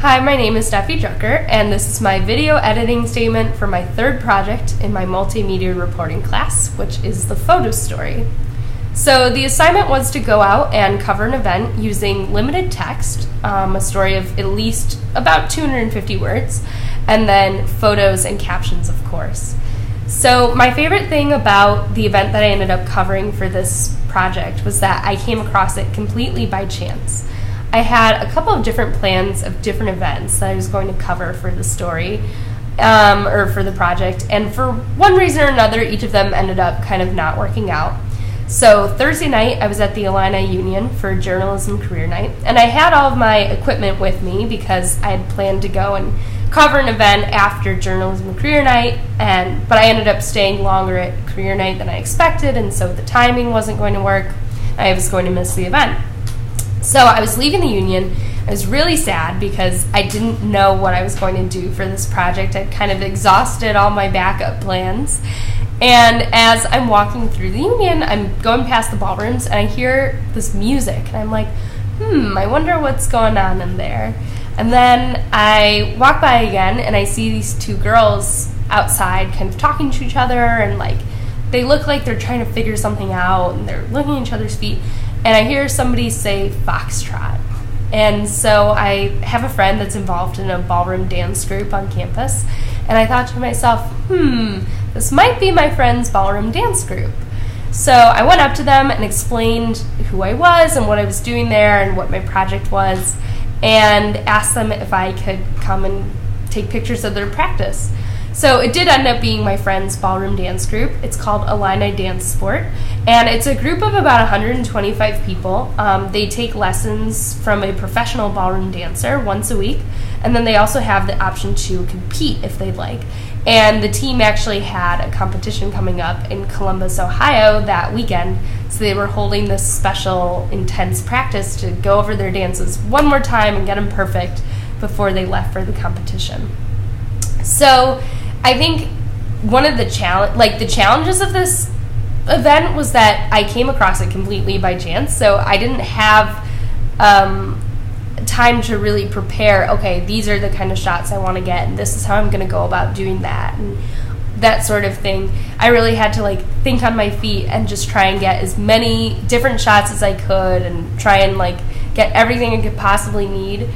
Hi, my name is Steffi Drucker, and this is my video editing statement for my third project in my multimedia reporting class, which is the photo story. So the assignment was to go out and cover an event using limited text, a story of at least about 250 words, and then photos and captions, of course. So my favorite thing about the event that I ended up covering for this project was that I came across it completely by chance. I had a couple of different plans of different events that I was going to cover for the story, or for the project, and for one reason or another, each of them ended up kind of not working out. So Thursday night, I was at the Illini Union for Journalism Career Night, and I had all of my equipment with me because I had planned to go and cover an event after Journalism Career Night, but I ended up staying longer at Career Night than I expected, and so the timing wasn't going to work. I was going to miss the event. So I was leaving the union. I was really sad because I didn't know what I was going to do for this project. I'd kind of exhausted all my backup plans. And as I'm walking through the union, I'm going past the ballrooms, and I hear this music. And I'm like, I wonder what's going on in there. And then I walk by again, and I see these two girls outside kind of talking to each other, and like they look like they're trying to figure something out, and they're looking at each other's feet. And I hear somebody say foxtrot. And so I have a friend that's involved in a ballroom dance group on campus. And I thought to myself, this might be my friend's ballroom dance group. So I went up to them and explained who I was and what I was doing there and what my project was, and asked them if I could come and take pictures of their practice. So it did end up being my friend's ballroom dance group. It's called Illini Dance Sport, and it's a group of about 125 people. They take lessons from a professional ballroom dancer once a week, and then they also have the option to compete if they'd like. And the team actually had a competition coming up in Columbus, Ohio that weekend, so they were holding this special, intense practice to go over their dances one more time and get them perfect before they left for the competition. So I think one of the challenges of this event was that I came across it completely by chance, so I didn't have time to really prepare, okay, these are the kind of shots I want to get, and this is how I'm going to go about doing that, and that sort of thing. I really had to think on my feet and just try and get as many different shots as I could and try and get everything I could possibly need.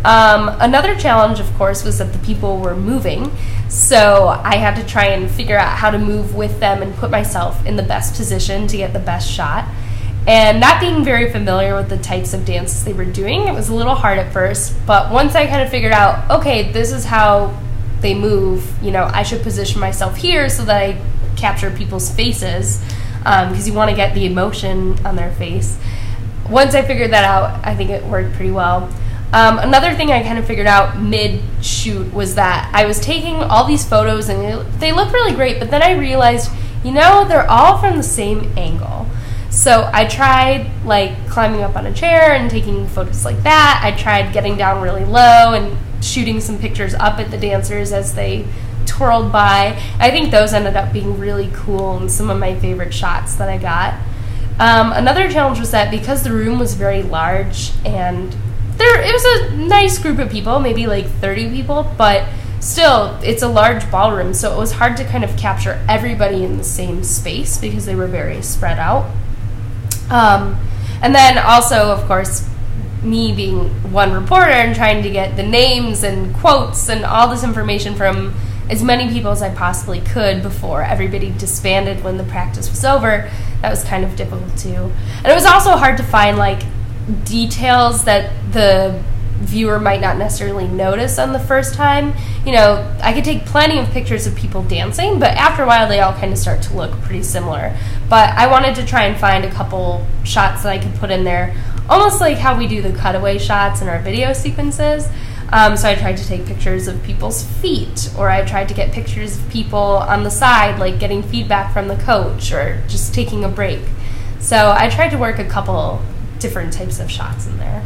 Another challenge, of course, was that the people were moving, so I had to try and figure out how to move with them and put myself in the best position to get the best shot. And not being very familiar with the types of dances they were doing, it was a little hard at first, but once I kind of figured out, okay, this is how they move, I should position myself here so that I capture people's faces, because you want to get the emotion on their face. Once I figured that out, I think it worked pretty well. Another thing I kind of figured out mid-shoot was that I was taking all these photos and they looked really great, but then I realized, they're all from the same angle. So I tried climbing up on a chair and taking photos like that. I tried getting down really low and shooting some pictures up at the dancers as they twirled by. I think those ended up being really cool and some of my favorite shots that I got. Another challenge was that because the room was very large and it was a nice group of people, maybe 30 people, but still, it's a large ballroom, so it was hard to kind of capture everybody in the same space because they were very spread out. And then also, of course, me being one reporter and trying to get the names and quotes and all this information from as many people as I possibly could before everybody disbanded when the practice was over, that was kind of difficult too. And it was also hard to find details that the viewer might not necessarily notice on the first time. I could take plenty of pictures of people dancing, but after a while they all kind of start to look pretty similar. But I wanted to try and find a couple shots that I could put in there, almost like how we do the cutaway shots in our video sequences. So I tried to take pictures of people's feet, or I tried to get pictures of people on the side, getting feedback from the coach, or just taking a break. So I tried to work a couple different types of shots in there.